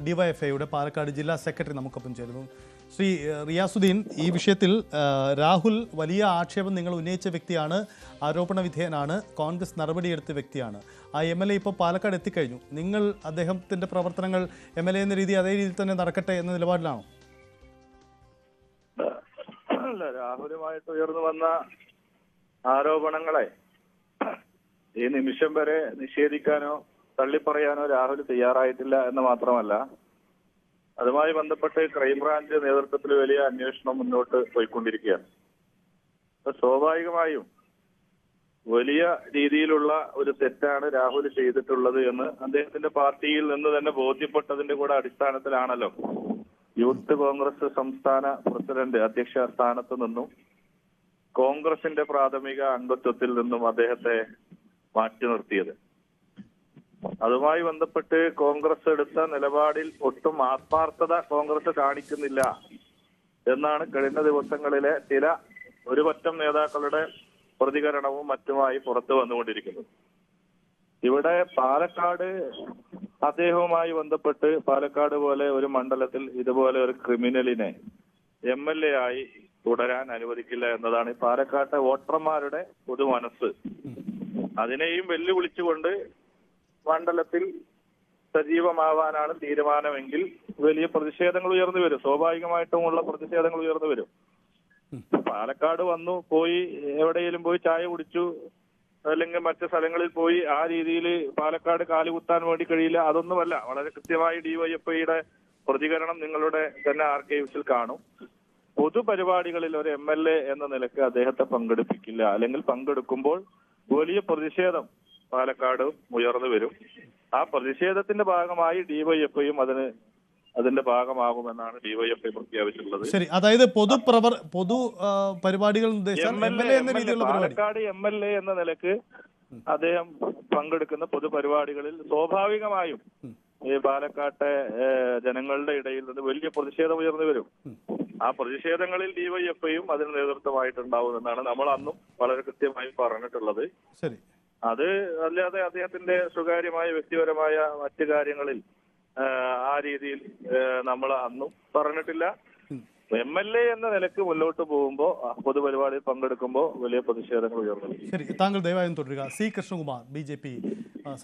ഡിവൈഎഫ്ഐയുടെ പാലക്കാട് ജില്ലാ സെക്രട്ടറി നമുക്കൊപ്പം ചേരുന്നു. ശ്രീ റിയാസുദ്ദീൻ, ഈ വിഷയത്തിൽ രാഹുൽ വലിയ ആക്ഷേപം നിങ്ങൾ ഉന്നയിച്ച വ്യക്തിയാണ്, ആരോപണ വിധേയനാണ്, കോൺഗ്രസ് നടപടിയെടുത്ത വ്യക്തിയാണ്. ആ MLA ഇപ്പോൾ പാലക്കാട് എത്തിക്കഴിഞ്ഞു. നിങ്ങൾ അദ്ദേഹത്തിൻ്റെ പ്രവർത്തനങ്ങൾ MLA എന്ന രീതി അതേ രീതിയിൽ തന്നെ നടക്കട്ടെ എന്ന നിലപാടിലാണോ? അല്ല, രാഹുലുമായിട്ട് ഉയർന്നു വന്ന ആരോപണങ്ങളെ ഈ നിമിഷം വരെ നിഷേധിക്കാനോ തള്ളിപ്പറയാനോ രാഹുൽ തയ്യാറായിട്ടില്ല എന്ന് മാത്രമല്ല, അതുമായി ബന്ധപ്പെട്ട് ക്രൈംബ്രാഞ്ച് നേതൃത്വത്തിൽ വലിയ അന്വേഷണം മുന്നോട്ട് പോയിക്കൊണ്ടിരിക്കുകയാണ്. സ്വാഭാവികമായും വലിയ രീതിയിലുള്ള ഒരു തെറ്റാണ് രാഹുൽ ചെയ്തിട്ടുള്ളത് എന്ന് അദ്ദേഹത്തിന്റെ പാർട്ടിയിൽ നിന്ന് തന്നെ ബോധ്യപ്പെട്ടതിന്റെ കൂടെ അടിസ്ഥാനത്തിലാണല്ലോ യൂത്ത് കോൺഗ്രസ് സംസ്ഥാന പ്രസിഡന്റ് അധ്യക്ഷ സ്ഥാനത്ത് നിന്നും കോൺഗ്രസിന്റെ പ്രാഥമിക അംഗത്വത്തിൽ നിന്നും അദ്ദേഹത്തെ മാറ്റി നിർത്തിയത്. അതുമായി ബന്ധപ്പെട്ട് കോൺഗ്രസ് എടുത്ത നിലപാടിൽ ഒട്ടും ആത്മാർത്ഥത കോൺഗ്രസ് കാണിക്കുന്നില്ല എന്നാണ് കഴിഞ്ഞ ദിവസങ്ങളിലെ ചില ഒരു പറ്റം നേതാക്കളുടെ പ്രതികരണവും മറ്റുമായി പുറത്തു വന്നുകൊണ്ടിരിക്കുന്നത്. ഇവിടെ പാലക്കാട് അദ്ദേഹവുമായി ബന്ധപ്പെട്ട് പാലക്കാട് പോലെ ഒരു മണ്ഡലത്തിൽ ഇതുപോലെ ഒരു ക്രിമിനലിനെ MLA ആയി തുടരാൻ അനുവദിക്കില്ല എന്നതാണ് പാലക്കാട്ടെ വോട്ടർമാരുടെ പൊതു മനസ്സ്. അതിനെയും വെല്ലുവിളിച്ചുകൊണ്ട് മണ്ഡലത്തിൽ സജീവമാവാനാണ് തീരുമാനമെങ്കിൽ വലിയ പ്രതിഷേധങ്ങൾ ഉയർന്നു വരും. സ്വാഭാവികമായിട്ടുമുള്ള പ്രതിഷേധങ്ങൾ ഉയർന്നു വരും. പാലക്കാട് വന്നു പോയി എവിടെയെങ്കിലും പോയി ചായ കുടിച്ചു അല്ലെങ്കിൽ മറ്റു സ്ഥലങ്ങളിൽ പോയി ആ രീതിയിൽ പാലക്കാട് കാലുകുത്താൻ വേണ്ടി കഴിയില്ല. അതൊന്നുമല്ല. വളരെ കൃത്യമായി ഡിവൈഎഫ്ഐയുടെ പ്രതികരണം നിങ്ങളുടെ തന്നെ ആർക്കൈവ്സിൽ കാണും. പൊതുപരിപാടികളിൽ ഒരു MLA എന്ന നിലയ്ക്ക് അദ്ദേഹത്തെ പങ്കെടുപ്പിക്കില്ല, അല്ലെങ്കിൽ പങ്കെടുക്കുമ്പോൾ വലിയ പ്രതിഷേധം പാലക്കാട് ഉയർന്നു വരും. ആ പ്രതിഷേധത്തിന്റെ ഭാഗമായി ഡിവൈഎഫ്ഐയും അതിന്റെ ഭാഗമാകുമെന്നാണ് ഡിവൈഎഫ്ഐ പ്രഖ്യാപിച്ചിട്ടുള്ളത്. ശരി, അതായത് പൊതു പരിപാടികൾ പാലക്കാട് MLA എന്ന നിലക്ക് അദ്ദേഹം പങ്കെടുക്കുന്ന പൊതുപരിപാടികളിൽ സ്വാഭാവികമായും ഈ പാലക്കാട്ടെ ജനങ്ങളുടെ ഇടയിൽ നിന്ന് വലിയ പ്രതിഷേധം ഉയർന്നു വരും. ആ പ്രതിഷേധങ്ങളിൽ ഡിവൈഎഫ്ഐയും അതിന് നേതൃത്വമായിട്ടുണ്ടാവും എന്നാണ് നമ്മൾ അന്നും വളരെ കൃത്യമായി പറഞ്ഞിട്ടുള്ളത്. ശരി, അത് അല്ലാതെ അദ്ദേഹത്തിന്റെ സ്വകാര്യമായ വ്യക്തിപരമായ മറ്റു കാര്യങ്ങളിൽ ആ രീതിയിൽ നമ്മൾ അന്നും പറഞ്ഞിട്ടില്ല. MLA എന്ന നിലക്ക് മുന്നോട്ട് പോകുമ്പോൾ പൊതുപരിപാടിയിൽ പങ്കെടുക്കുമ്പോൾ വലിയ പ്രതിഷേധങ്ങൾ ഉയർന്നു. ശരി, താങ്കൾ ദയവായും തുടരുക. C. കൃഷ്ണകുമാർ, BJP